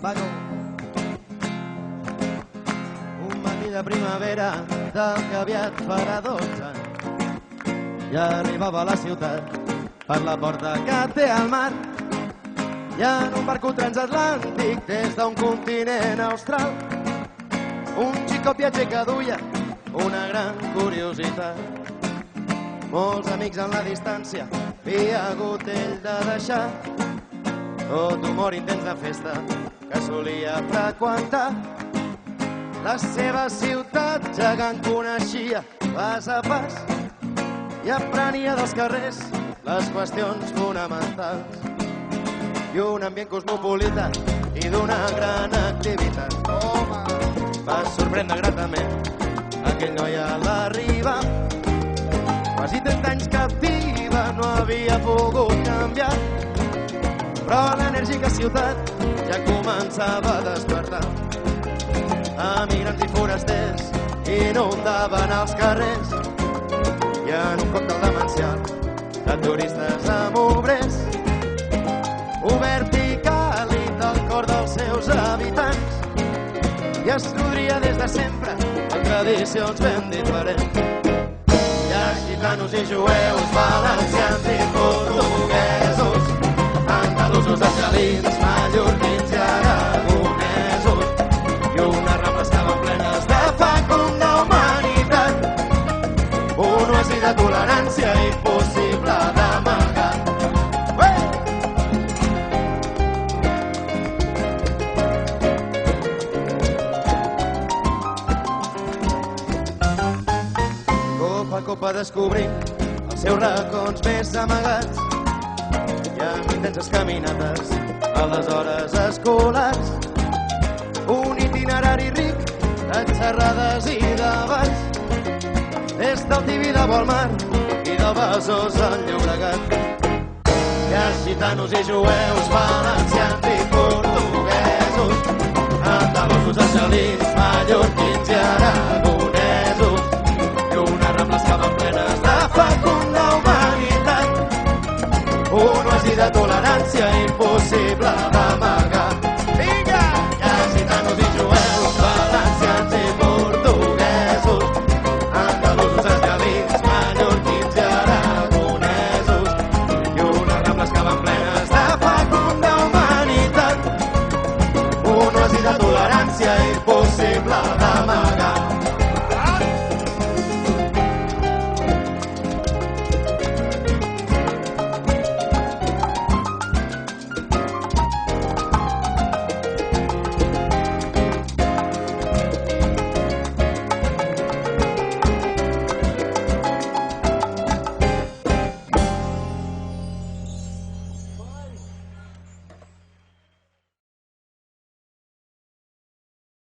Paco. Un matí de primavera del que aviat farà 12 anys i arribava a la ciutat per la porta que té al mar i en un barco transatlàntic des d'un continent austral un xicot viatger que duia una gran curiositat. Molts amics en la distància havia hagut ell de deixar, tot humor intens de festa que solia freqüentar. La seva ciutat gegant coneixia pas a pas i aprenia dels carrers les qüestions fonamentals. I un ambient cosmopolita i d'una gran activitat. Va sorprendre gratament aquell noi a l'arribar. Quasi 30 anys captiva no havia pogut canviar, però l'enèrgica ciutat ja començava a despertar. Emigrants i forasters inundaven els carrers i en un còctel demencial de turistes amb obrers, obert i càlid al cor dels seus habitants, i es nodria des de sempre amb tradicions ben diferents. Hi ha gitanos i jueus, valencians i portuguesos, andalusos, argelins, mallorquins i aragonesos, i unes rambles que van plenes de fecund d'humanitat, un oasi de tolerància impossible d'amagar. Copa descobrint els seus racons més amagats i amb intenses caminates a les hores escolars, un itinerari ric de xerrades i debats des del Tibidabo al mar i del Besòs al Llobregat. Hi ha gitanos i jueus, valencians i portuguesos, andalusos, argelins, mallorquins i aragonesos, unes rambles que van plenes de fecund d'humanitat, un oasi de tolerància impossible d'amagar.